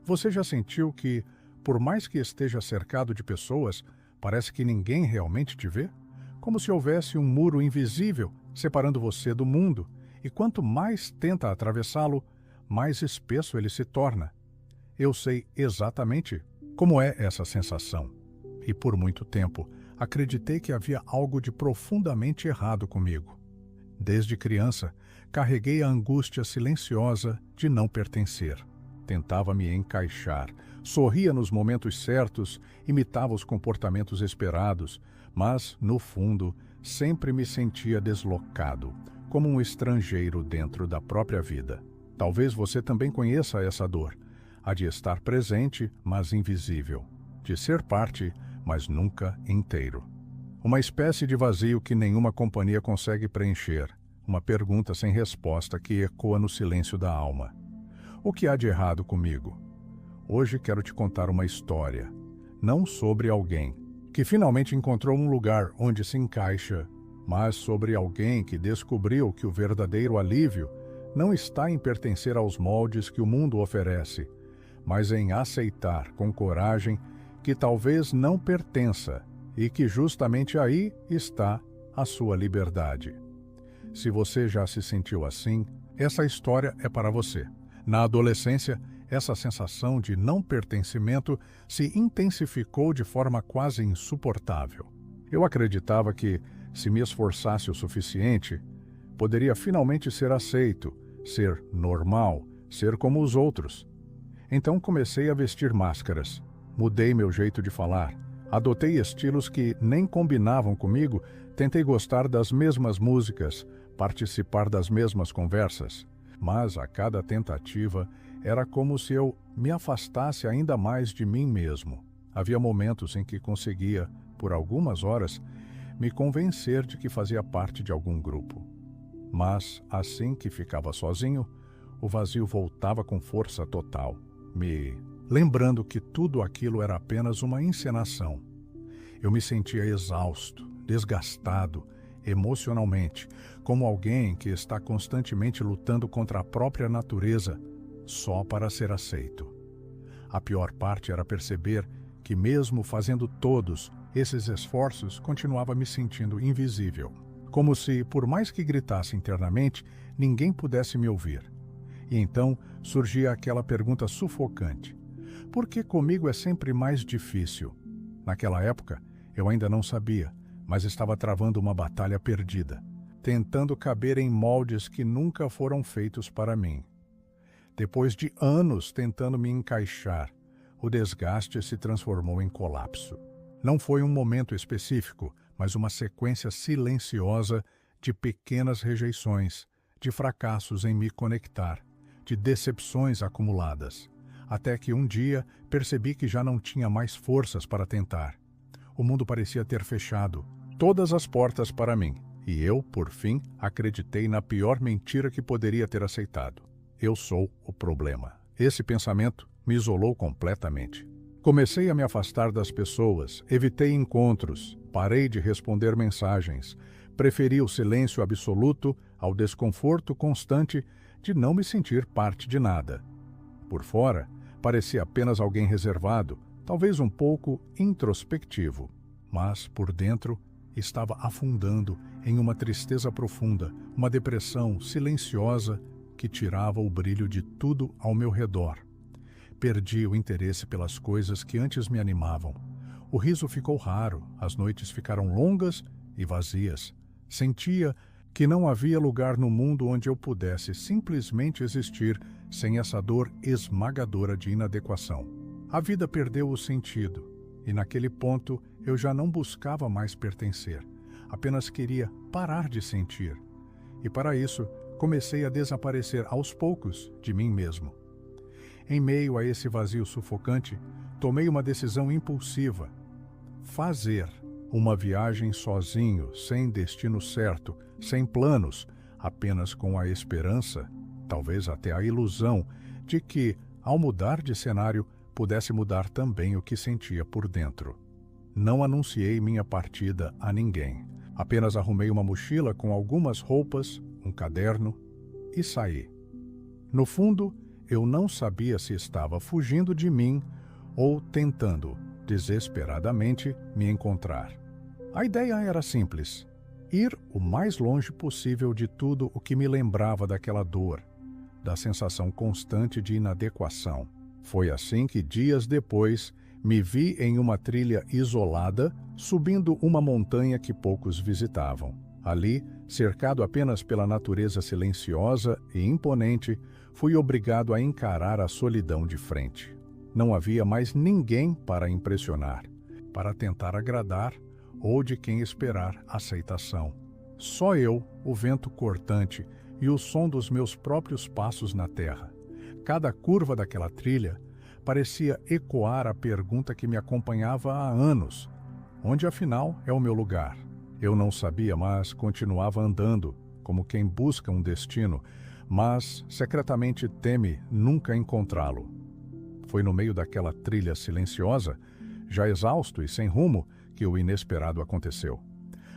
Você já sentiu que, por mais que esteja cercado de pessoas, parece que ninguém realmente te vê? Como se houvesse um muro invisível separando você do mundo, e quanto mais tenta atravessá-lo, mais espesso ele se torna. Eu sei exatamente como é essa sensação. E por muito tempo, acreditei que havia algo de profundamente errado comigo. Desde criança, carreguei a angústia silenciosa de não pertencer. Tentava me encaixar, sorria nos momentos certos, imitava os comportamentos esperados, mas, no fundo, sempre me sentia deslocado, como um estrangeiro dentro da própria vida. Talvez você também conheça essa dor, a de estar presente, mas invisível, de ser parte, mas nunca inteiro. Uma espécie de vazio que nenhuma companhia consegue preencher, uma pergunta sem resposta que ecoa no silêncio da alma. O que há de errado comigo? Hoje quero te contar uma história, não sobre alguém que finalmente encontrou um lugar onde se encaixa, mas sobre alguém que descobriu que o verdadeiro alívio não está em pertencer aos moldes que o mundo oferece, mas em aceitar com coragem que talvez não pertença e que justamente aí está a sua liberdade. Se você já se sentiu assim, essa história é para você. Na adolescência, essa sensação de não pertencimento se intensificou de forma quase insuportável. Eu acreditava que, se me esforçasse o suficiente, poderia finalmente ser aceito, ser normal, ser como os outros. Então comecei a vestir máscaras, mudei meu jeito de falar, adotei estilos que nem combinavam comigo, tentei gostar das mesmas músicas, participar das mesmas conversas, mas a cada tentativa era como se eu me afastasse ainda mais de mim mesmo. Havia momentos em que conseguia, por algumas horas, me convencer de que fazia parte de algum grupo. Mas, assim que ficava sozinho, o vazio voltava com força total, me lembrando que tudo aquilo era apenas uma encenação. Eu me sentia exausto, desgastado, emocionalmente, como alguém que está constantemente lutando contra a própria natureza, só para ser aceito. A pior parte era perceber que, mesmo fazendo todos esses esforços, continuava me sentindo invisível, como se, por mais que gritasse internamente, ninguém pudesse me ouvir. E então surgia aquela pergunta sufocante: por que comigo é sempre mais difícil? Naquela época, eu ainda não sabia, mas estava travando uma batalha perdida, tentando caber em moldes que nunca foram feitos para mim. Depois de anos tentando me encaixar, o desgaste se transformou em colapso. Não foi um momento específico, mas uma sequência silenciosa de pequenas rejeições, de fracassos em me conectar, de decepções acumuladas, até que um dia percebi que já não tinha mais forças para tentar. O mundo parecia ter fechado todas as portas para mim, e eu, por fim, acreditei na pior mentira que poderia ter aceitado. Eu sou o problema. Esse pensamento me isolou completamente. Comecei a me afastar das pessoas, evitei encontros, parei de responder mensagens, preferi o silêncio absoluto ao desconforto constante de não me sentir parte de nada. Por fora, parecia apenas alguém reservado, talvez um pouco introspectivo, mas por dentro estava afundando em uma tristeza profunda, uma depressão silenciosa que tirava o brilho de tudo ao meu redor. Perdi o interesse pelas coisas que antes me animavam. O riso ficou raro, as noites ficaram longas e vazias. Sentia que não havia lugar no mundo onde eu pudesse simplesmente existir sem essa dor esmagadora de inadequação. A vida perdeu o sentido, e naquele ponto eu já não buscava mais pertencer, apenas queria parar de sentir. E para isso, comecei a desaparecer aos poucos de mim mesmo. Em meio a esse vazio sufocante, tomei uma decisão impulsiva: fazer uma viagem sozinho, sem destino certo, sem planos, apenas com a esperança, talvez até a ilusão, de que, ao mudar de cenário, pudesse mudar também o que sentia por dentro. Não anunciei minha partida a ninguém. Apenas arrumei uma mochila com algumas roupas, um caderno e saí. No fundo, eu não sabia se estava fugindo de mim ou tentando, desesperadamente, me encontrar. A ideia era simples: ir o mais longe possível de tudo o que me lembrava daquela dor, da sensação constante de inadequação. Foi assim que, dias depois, me vi em uma trilha isolada, subindo uma montanha que poucos visitavam. Ali, cercado apenas pela natureza silenciosa e imponente, fui obrigado a encarar a solidão de frente. Não havia mais ninguém para impressionar, para tentar agradar ou de quem esperar aceitação. Só eu, o vento cortante e o som dos meus próprios passos na terra. Cada curva daquela trilha parecia ecoar a pergunta que me acompanhava há anos: onde afinal é o meu lugar? Eu não sabia, mas continuava andando, como quem busca um destino, mas secretamente teme nunca encontrá-lo. Foi no meio daquela trilha silenciosa, já exausto e sem rumo, que o inesperado aconteceu.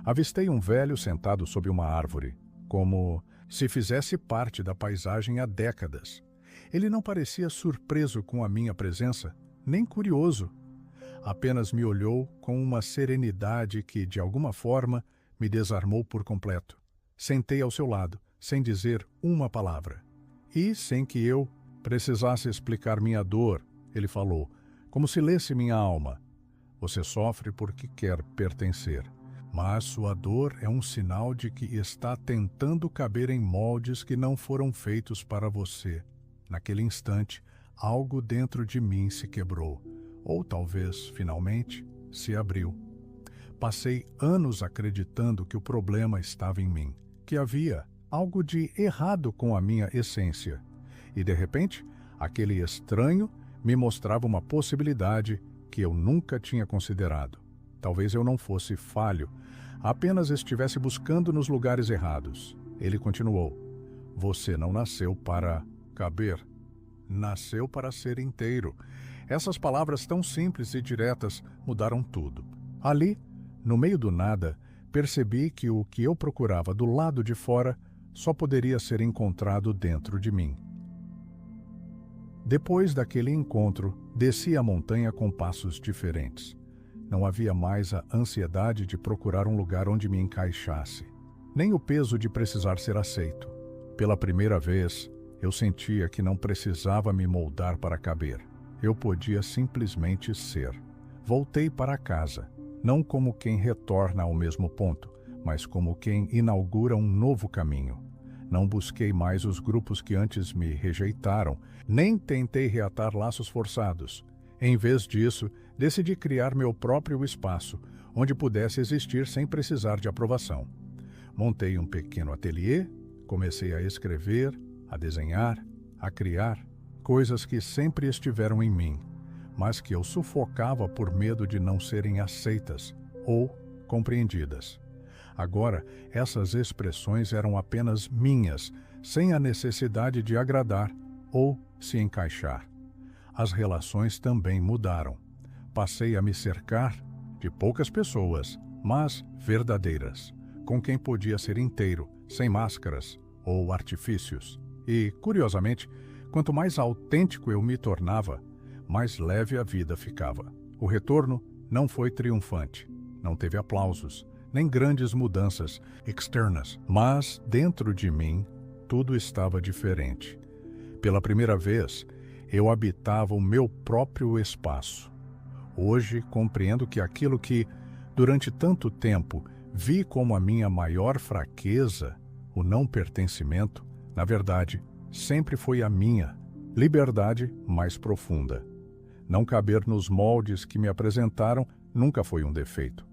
Avistei um velho sentado sob uma árvore, como se fizesse parte da paisagem há décadas. Ele não parecia surpreso com a minha presença, nem curioso. Apenas me olhou com uma serenidade que, de alguma forma, me desarmou por completo. Sentei ao seu lado, sem dizer uma palavra. E, sem que eu precisasse explicar minha dor, ele falou, como se lesse minha alma: você sofre porque quer pertencer, mas sua dor é um sinal de que está tentando caber em moldes que não foram feitos para você. Naquele instante, algo dentro de mim se quebrou, ou talvez, finalmente, se abriu. Passei anos acreditando que o problema estava em mim, que havia algo de errado com a minha essência. E, de repente, aquele estranho me mostrava uma possibilidade que eu nunca tinha considerado. Talvez eu não fosse falho, apenas estivesse buscando nos lugares errados. Ele continuou: você não nasceu para caber, nasceu para ser inteiro. Essas palavras tão simples e diretas mudaram tudo. Ali, no meio do nada, percebi que o que eu procurava do lado de fora só poderia ser encontrado dentro de mim. Depois daquele encontro, desci a montanha com passos diferentes. Não havia mais a ansiedade de procurar um lugar onde me encaixasse, nem o peso de precisar ser aceito. Pela primeira vez, eu sentia que não precisava me moldar para caber. Eu podia simplesmente ser. Voltei para casa, não como quem retorna ao mesmo ponto, mas como quem inaugura um novo caminho. Não busquei mais os grupos que antes me rejeitaram, nem tentei reatar laços forçados. Em vez disso, decidi criar meu próprio espaço, onde pudesse existir sem precisar de aprovação. Montei um pequeno ateliê, comecei a escrever, a desenhar, a criar, coisas que sempre estiveram em mim, mas que eu sufocava por medo de não serem aceitas ou compreendidas. Agora, essas expressões eram apenas minhas, sem a necessidade de agradar ou se encaixar. As relações também mudaram. Passei a me cercar de poucas pessoas, mas verdadeiras, com quem podia ser inteiro, sem máscaras ou artifícios. E, curiosamente, quanto mais autêntico eu me tornava, mais leve a vida ficava. O retorno não foi triunfante, não teve aplausos, nem grandes mudanças externas, mas dentro de mim tudo estava diferente. Pela primeira vez, eu habitava o meu próprio espaço. Hoje compreendo que aquilo que, durante tanto tempo, vi como a minha maior fraqueza, o não pertencimento, na verdade, sempre foi a minha liberdade mais profunda. Não caber nos moldes que me apresentaram nunca foi um defeito,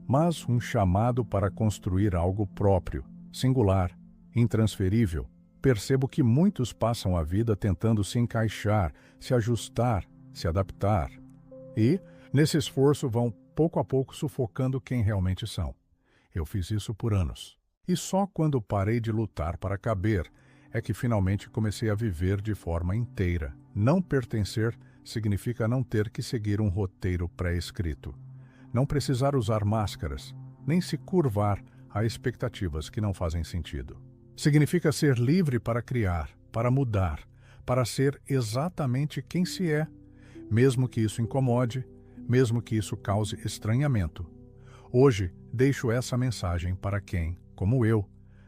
mas um chamado para construir algo próprio, singular, intransferível. Percebo que muitos passam a vida tentando se encaixar, se ajustar, se adaptar. E, nesse esforço, vão pouco a pouco sufocando quem realmente são. Eu fiz isso por anos. E só quando parei de lutar para caber é que finalmente comecei a viver de forma inteira. Não pertencer significa não ter que seguir um roteiro pré-escrito. Não precisar usar máscaras, nem se curvar a expectativas que não fazem sentido. Significa ser livre para criar, para mudar, para ser exatamente quem se é, mesmo que isso incomode, mesmo que isso cause estranhamento. Hoje, deixo essa mensagem para quem, como eu,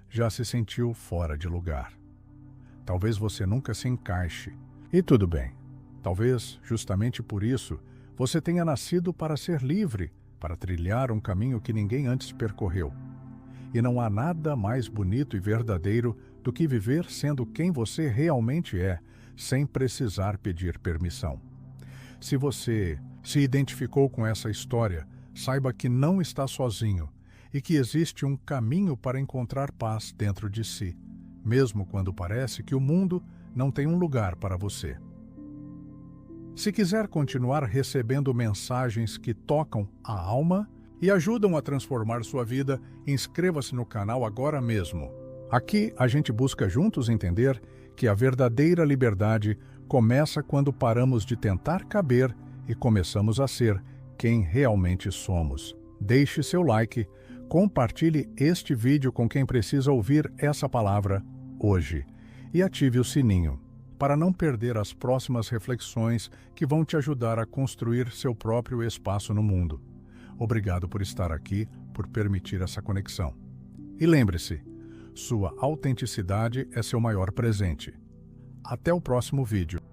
já se sentiu fora de lugar. Talvez você nunca se encaixe, e tudo bem. Talvez, justamente por isso, você tenha nascido para ser livre, para trilhar um caminho que ninguém antes percorreu. E não há nada mais bonito e verdadeiro do que viver sendo quem você realmente é, sem precisar pedir permissão. Se você se identificou com essa história, saiba que não está sozinho e que existe um caminho para encontrar paz dentro de si, mesmo quando parece que o mundo não tem um lugar para você. Se quiser continuar recebendo mensagens que tocam a alma e ajudam a transformar sua vida, inscreva-se no canal agora mesmo. Aqui a gente busca juntos entender que a verdadeira liberdade começa quando paramos de tentar caber e começamos a ser quem realmente somos. Deixe seu like, compartilhe este vídeo com quem precisa ouvir essa palavra hoje e ative o sininho para não perder as próximas reflexões que vão te ajudar a construir seu próprio espaço no mundo. Obrigado por estar aqui, por permitir essa conexão. E lembre-se, sua autenticidade é seu maior presente. Até o próximo vídeo.